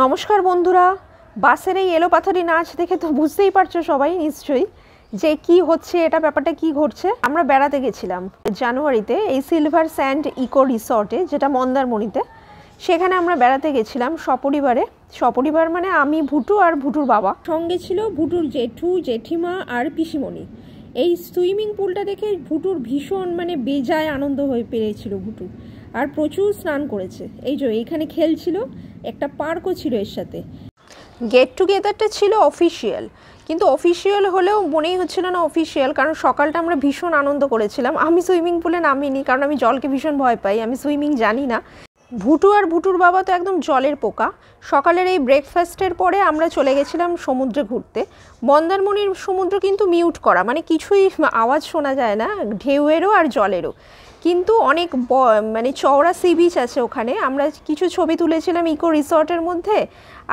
নমস্কার বন্ধুরা, বাসের এই এলোপাথারি নাচ দেখে তো বুঝতেই পারছো সবাই নিশ্চয়ই যে কি হচ্ছে, এটা ব্যাপারটা কি ঘটছে। আমরা বেড়াতে গেছিলাম জানুয়ারিতে এই সিলভার স্যান্ড ইকো রিসর্টে, যেটা মন্দারমণিতে। সেখানে আমরা বেড়াতে গেছিলাম সপরিবারে। সপরিবার মানে আমি, ভুটু আর ভুটুর বাবা, সঙ্গে ছিল ভুটুর জেঠু, জেঠিমা আর পিসিমণি। এই সুইমিং পুলটা দেখে ভুটুর ভীষণ বেজায় আনন্দ হয়ে পেরেছিল ভুটু, আর প্রচুর স্নান করেছে। এই যে এইখানে খেলছিল, একটা পার্কও ছিল এর সাথে। গেট টুগেদারটা ছিল অফিসিয়াল, কিন্তু অফিসিয়াল হলেও মনেই হচ্ছিল না অফিসিয়াল, কারণ সকালটা আমরা ভীষণ আনন্দ করেছিলাম। আমি সুইমিং পুলে নামিনি, কারণ আমি জলকে ভীষণ ভয় পাই, আমি সুইমিং জানি না। ভুটু আর ভুটুর বাবা তো একদম জলের পোকা। সকালের এই ব্রেকফাস্টের পরে আমরা চলে গেছিলাম সমুদ্রে ঘুরতে। মন্দারমণির সমুদ্র কিন্তু মিউট করা, কিছুই আওয়াজ শোনা যায় না, ঢেউয়েরও আর জলেরও। কিন্তু অনেক চওড়া সি বিচ আছে ওখানে। আমরা কিছু ছবি তুলেছিলাম ইকো রিসর্টের মধ্যে,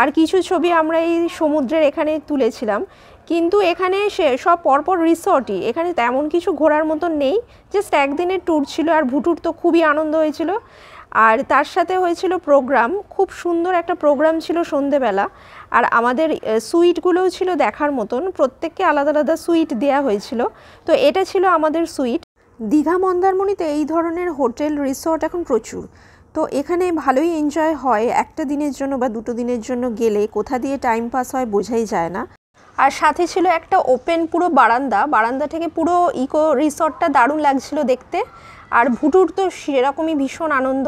আর কিছু ছবি আমরা এই সমুদ্রের এখানে তুলেছিলাম। কিন্তু এখানে সব পরপর রিসর্টই, এখানে তেমন কিছু ঘোরার মতন নেই, জাস্ট একদিনের ট্যুর ছিল। আর ভুটুর তো খুবই আনন্দ হয়েছিল। আর তার সাথে হয়েছিল প্রোগ্রাম, খুব সুন্দর একটা প্রোগ্রাম ছিল সন্ধেবেলা। আর আমাদের সুইটগুলোও ছিল দেখার মতন, প্রত্যেককে আলাদা আলাদা সুইট দেওয়া হয়েছিল। তো এটা ছিল আমাদের সুইট। দীঘা মন্দারমণিতে এই ধরনের হোটেল রিসর্ট এখন প্রচুর, তো এখানে ভালোই এনজয় হয়। একটা দিনের জন্য বা দুটো দিনের জন্য গেলে কোথা দিয়ে টাইম পাস হয় বোঝাই যায় না। আর সাথে ছিল একটা ওপেন পুরো বারান্দা থেকে পুরো ইকো রিসর্টটা দারুণ লাগছিল দেখতে। আর ভুটুর তো সেরকমই ভীষণ আনন্দ।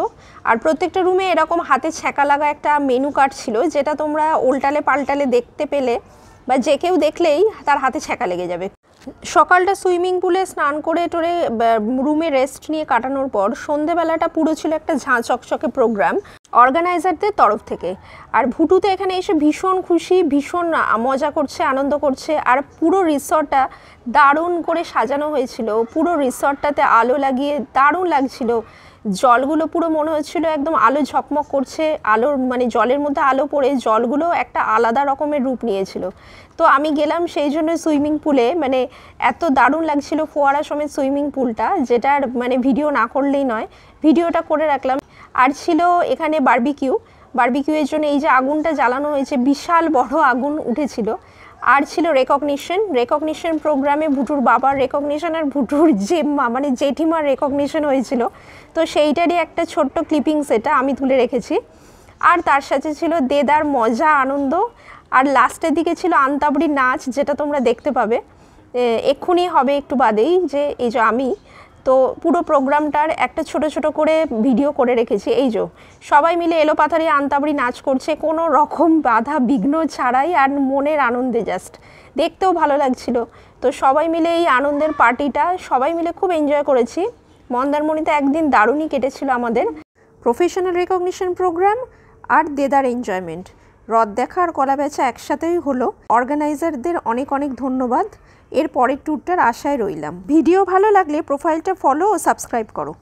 আর প্রত্যেকটা রুমে এরকম হাতে ছ্যাঁকা লাগা একটা মেনু কার্ড ছিল, যেটা তোমরা উল্টালে পাল্টালে দেখতে পেলে, বা যে কেউ দেখলেই তার হাতে ছ্যাঁকা লেগে যাবে। সকালটা সুইমিং পুলে স্নান করে টোরে রুমে রেস্ট নিয়ে কাটানোর পর সন্ধেবেলাটা পুরো ছিল একটা ঝাঁ চকচকে প্রোগ্রাম অর্গানাইজারদের তরফ থেকে। আর ভুটু তো এখানে এসে ভীষণ খুশি, ভীষণ মজা করছে, আনন্দ করছে। আর পুরো রিসর্টটা দারুণ করে সাজানো হয়েছিল, পুরো রিসর্টটাতে আলো লাগিয়ে দারুণ লাগছিল। জলগুলো পুরো মনে হচ্ছিল একদম আলো ঝকমক করছে, আলোর জলের মধ্যে আলো পড়ে জলগুলো একটা আলাদা রকমের রূপ নিয়েছিল। তো আমি গেলাম সেই জন্য সুইমিং পুলে, এত দারুণ লাগছিল ফোয়ারা সমেত সুইমিং পুলটা, যেটার ভিডিও না করলেই নয়, ভিডিওটা করে রাখলাম। আর ছিল এখানে বারবিকিউয়ের জন্য এই যে আগুনটা জ্বালানো হয়েছে, বিশাল বড় আগুন উঠেছিল। আর ছিল রেকগনিশন প্রোগ্রামে ভুটুর বাবার রেকগনিশন আর ভুটুর জেঠিমার রেকগনিশন হয়েছিল। তো সেইটারই একটা ছোট্ট ক্লিপিংস এটা আমি তুলে রেখেছি। আর তার সাথে ছিল দেদার মজা, আনন্দ। আর লাস্টের দিকে ছিল আন্তাবড়ি নাচ, যেটা তোমরা দেখতে পাবে এক্ষুনি হবে একটু বাদেই, যে এই যে আমি তো পুরো প্রোগ্রামটার একটা ছোট ছোট করে ভিডিও করে রেখেছি। এই যে সবাই মিলে এলোপাথারি আন্তাবড়ি নাচ করছে, কোনো রকম বাধা বিঘ্ন ছাড়াই, আর মনের আনন্দে, জাস্ট দেখতেও ভালো লাগছিল। তো সবাই মিলে এই আনন্দের পার্টিটা সবাই মিলে খুব এনজয় করেছি। মন্দারমণিতে একদিন দারুণই কেটেছিল আমাদের। প্রফেশনাল রেকগনিশন প্রোগ্রাম আর দেদার এনজয়মেন্ট, হ্রদ দেখা আর কলা বেচা একসাথেই হলো। অর্গানাইজারদের অনেক অনেক ধন্যবাদ। এর পরের ট্যুরটার আশায় রইলাম। ভিডিও ভালো লাগলে প্রোফাইলটা ফলো ও সাবস্ক্রাইব করো।